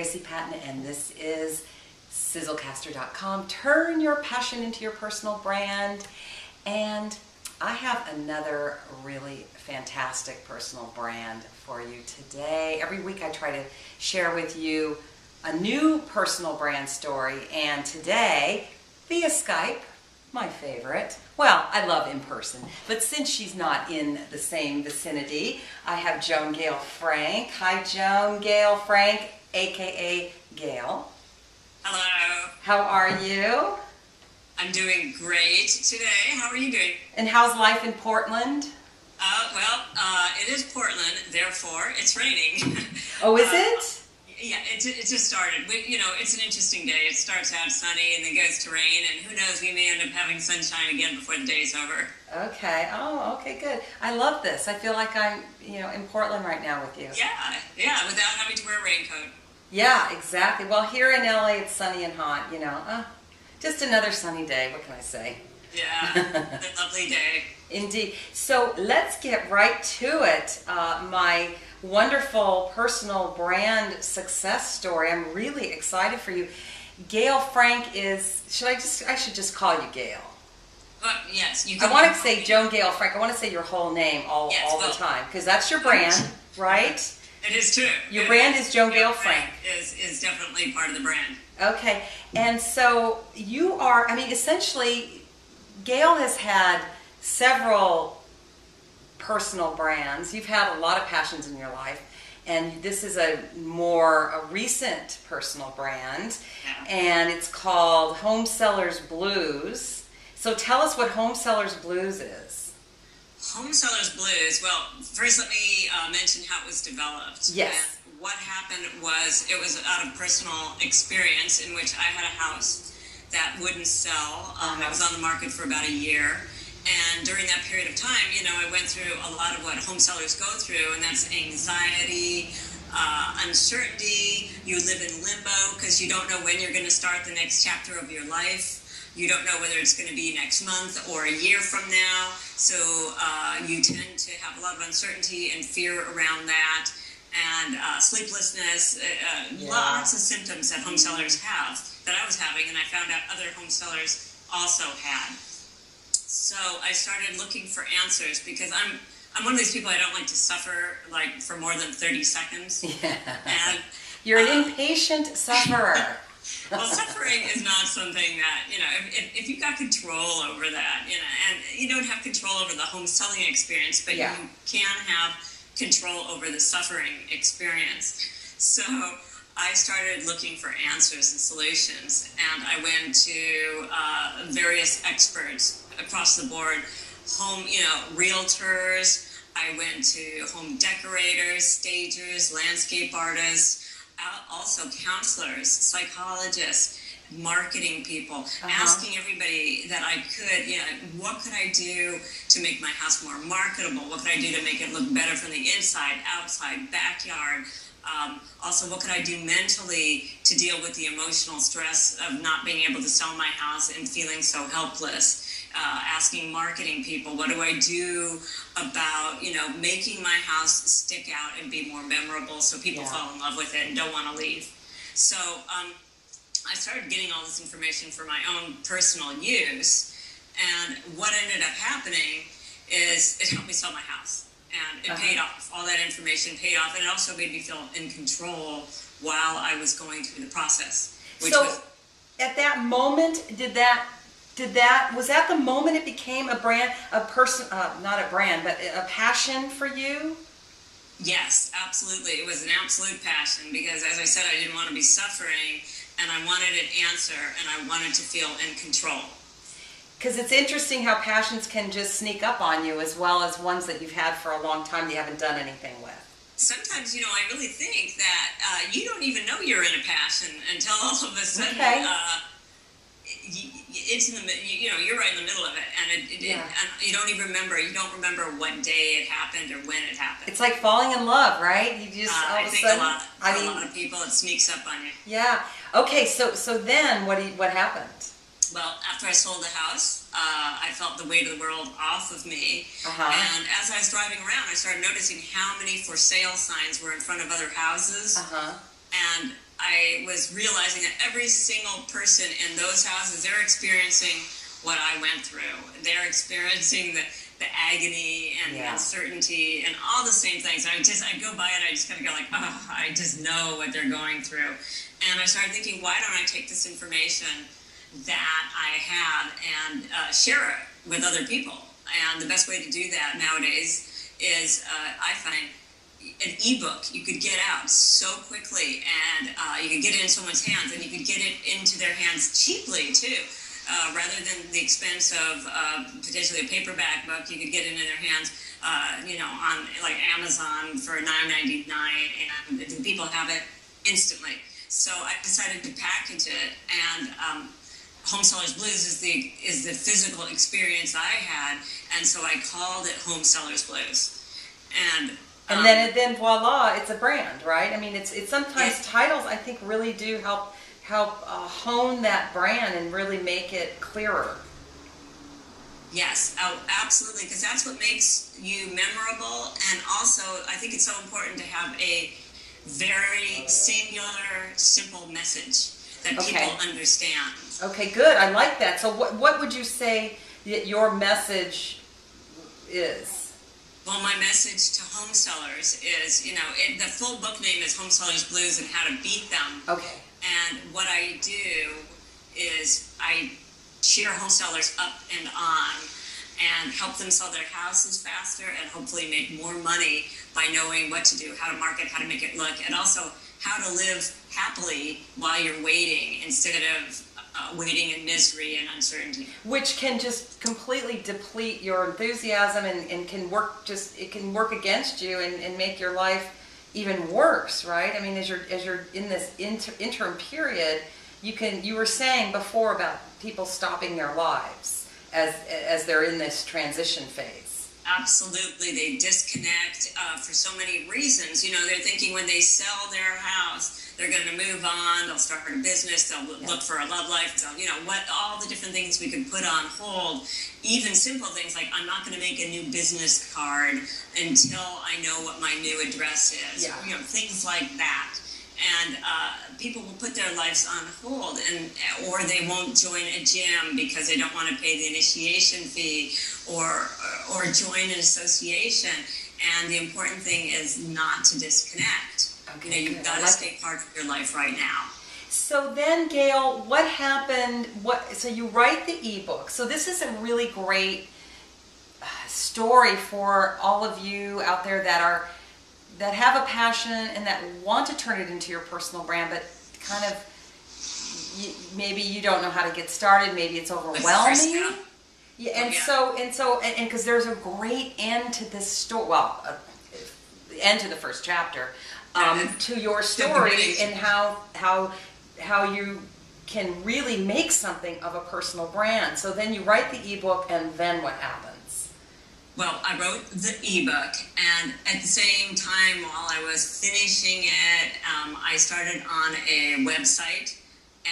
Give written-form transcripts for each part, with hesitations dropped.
Tracy Pattin, and this is SizzleCaster.com. Turn your passion into your personal brand. And I have another really fantastic personal brand for you today. Every week I try to share with you a new personal brand story, and today, via Skype, my favorite. Well, I love in person, but since she's not in the same vicinity, I have Joan Gale Frank. Hi, Joan Gale Frank, aka Gale. Hello. How are you? I'm doing great today. How are you doing? And how's life in Portland? It is Portland, therefore it's raining. Oh, is it? Yeah, it just started. It's an interesting day. It starts out sunny and then goes to rain, and who knows, we may end up having sunshine again before the day's over. Okay. Oh, okay, good. I love this. I feel like I'm, in Portland right now with you. Yeah, without having to wear a raincoat. Yeah, exactly. Well, here in LA, it's sunny and hot, just another sunny day. What can I say? Yeah, a lovely day. Indeed. So let's get right to it. My wonderful personal brand success story. I'm really excited for you. Gale Frank is, I should just call you Gale. Yes, you can. I want to say Joan Gale Frank. I want to say your whole name all the time, because that's your brand, right? It is true. Your brand is Joan Gale Frank. Is definitely part of the brand. Okay. And so you are, essentially, Gale has had several personal brands. You've had a lot of passions in your life, and this is a recent personal brand, and it's called HomeSeller's Blues. So tell us what HomeSeller's Blues is. HomeSeller's Blues, well, first let me mention how it was developed. Yes. And what happened was, it was out of personal experience in which I had a house that wouldn't sell. It was on the market for about a year. And during that period of time, I went through a lot of what home sellers go through, and that's anxiety, uncertainty. You live in limbo because you don't know when you're going to start the next chapter of your life. You don't know whether it's going to be next month or a year from now. So you tend to have a lot of uncertainty and fear around that, and sleeplessness, lots of symptoms that home sellers have that I was having, and I found out other home sellers also had. So I started looking for answers, because I'm one of these people, I don't like to suffer for more than 30 seconds. Yeah. And you're an impatient sufferer. Well, suffering is not something that, if you've got control over that, and you don't have control over the home selling experience, but you can have control over the suffering experience. So I started looking for answers and solutions, and I went to various experts across the board, realtors. I went to home decorators, stagers, landscape artists, also counselors, psychologists, marketing people, asking everybody that I could, what could I do to make my house more marketable? What could I do to make it look better from the inside, outside, backyard? Also, what could I do mentally to deal with the emotional stress of not being able to sell my house and feeling so helpless? Asking marketing people, what do I do about, making my house stick out and be more memorable so people fall in love with it and don't want to leave. So I started getting all this information for my own personal use, and what ended up happening is it helped me sell my house, and it paid off. All that information paid off, and it also made me feel in control while I was going through the process. At that moment, was that the moment it became a brand, not a brand, but a passion for you? Yes, absolutely. It was an absolute passion, because, as I said, I didn't want to be suffering, and I wanted an answer, and I wanted to feel in control. Because it's interesting how passions can just sneak up on you, as well as ones that you've had for a long time that you haven't done anything with. Sometimes, I really think that you don't even know you're in a passion until all of a sudden it's in the, you're right in the middle of it, and you don't even remember. You don't remember what day it happened or when it happened. It's like falling in love, right? You just all of a sudden. A lot of people, it sneaks up on you. Yeah. Okay. So then what happened? Well, after I sold the house, I felt the weight of the world off of me. And as I was driving around, I started noticing how many for sale signs were in front of other houses. And I was realizing that every single person in those houses, they're experiencing what I went through. They're experiencing the agony and the uncertainty and all the same things. I go by it, I just kind of go like, oh, I just know what they're going through. And I started thinking, why don't I take this information that I have and share it with other people? And the best way to do that nowadays is, I find, an ebook you could get out so quickly, and you could get it in someone's hands, and you could get it into their hands cheaply too, rather than the expense of potentially a paperback book. You could get it in their hands, on like Amazon for $9.99, and the people have it instantly. So I decided to package it, and HomeSeller's Blues is the physical experience I had, and so I called it HomeSeller's Blues, and then voila, it's a brand, right? I mean, it's sometimes titles I think really do help hone that brand and really make it clearer. Yes, absolutely, because that's what makes you memorable, and also I think it's so important to have a very singular, simple message that people understand. Okay, good. I like that. So what would you say that your message is? Well, my message to home sellers is, the full book name is HomeSeller's Blues and How to Beat Them. Okay. And what I do is I cheer home sellers up and on and help them sell their houses faster and hopefully make more money by knowing what to do, how to market, how to make it look, and also how to live happily while you're waiting instead of waiting in misery and uncertainty. Which can just completely deplete your enthusiasm and can work against you and make your life even worse, right? I mean, as you're in this interim period, you were saying before about people stopping their lives as they're in this transition phase. Absolutely, they disconnect for so many reasons. They're thinking when they sell their house, they're going to move on, they'll start a business, they'll look for a love life, all the different things we can put on hold. Even simple things like, I'm not going to make a new business card until I know what my new address is. Yeah. Things like that. And people will put their lives on hold, or they won't join a gym because they don't want to pay the initiation fee, or join an association. And the important thing is not to disconnect. Okay, you've got to stay part of your life right now. So then, Gail, what happened? So you write the ebook. So this is a really great story for all of you out there that have a passion and that want to turn it into your personal brand, but kind of maybe you don't know how to get started. Maybe it's overwhelming. So because there's a great end to this story. Well, the end to the first chapter. To your story and how you can really make something of a personal brand. So then you write the ebook, and then what happens? Well, I wrote the ebook, and at the same time while I was finishing it, I started on a website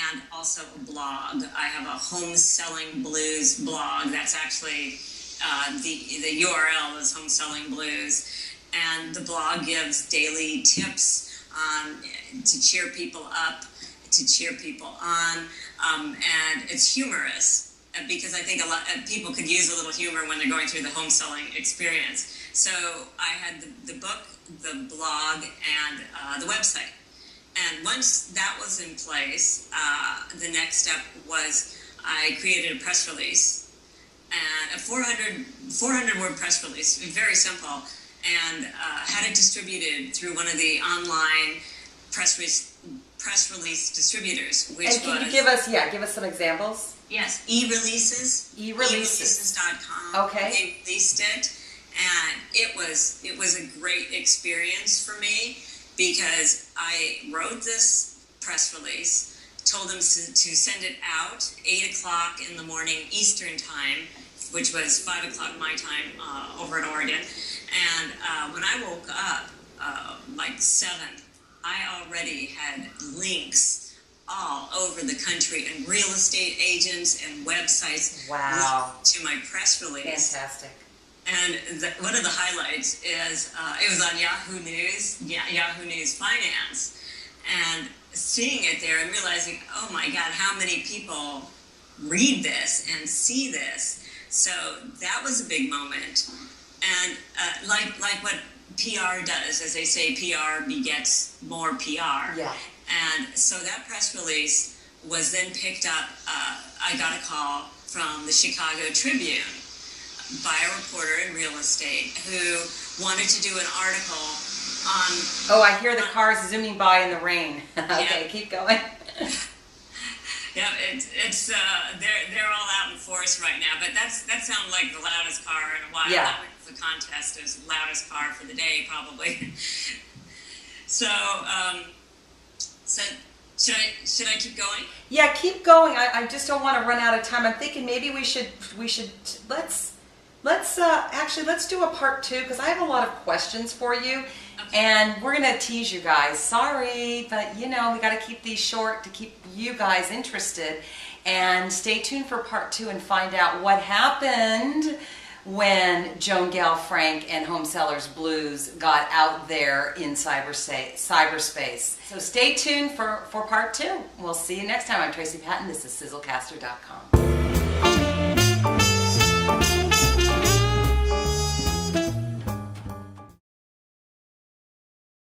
and also a blog. I have a Home Selling Blues blog. That's actually the URL is Home Selling Blues. And the blog gives daily tips to cheer people up, to cheer people on, and it's humorous because I think a lot of people could use a little humor when they're going through the home selling experience. So I had the book, the blog, and the website. And once that was in place, the next step was I created a press release, and a 400 word press release, very simple. And had it distributed through one of the online press release distributors, which and can you give us some examples? Yes, e-releases. e-releases.com. Okay. They released it, and it was a great experience for me because I wrote this press release, told them to send it out 8 o'clock in the morning Eastern time, which was 5 o'clock my time over in Oregon. And when I woke up, like 7, I already had links all over the country and real estate agents and websites to my press release. Fantastic. And one of the highlights is it was on Yahoo News, Yahoo News Finance. And seeing it there and realizing, oh my God, how many people read this and see this. So that was a big moment. And like what PR does, as they say, PR begets more PR. Yeah. And so that press release was then picked up. I got a call from the Chicago Tribune by a reporter in real estate who wanted to do an article on... Oh, I hear the cars zooming by in the rain. Okay, Yeah. keep going. Yeah, it's they're all out in force right now, but that sounded like the loudest car in a while. Yeah. That was the contest as loudest car for the day, probably. So, should I keep going? Yeah, keep going. I just don't want to run out of time. I'm thinking maybe we should let's do a part 2 because I have a lot of questions for you. Okay. And we're going to tease you guys. Sorry, but we got to keep these short to keep you guys interested. And stay tuned for part 2 and find out what happened when Joan Gale Frank and HomeSeller's Blues got out there in cyberspace. So stay tuned for part 2. We'll see you next time. I'm Tracy Pattin. This is SizzleCaster.com.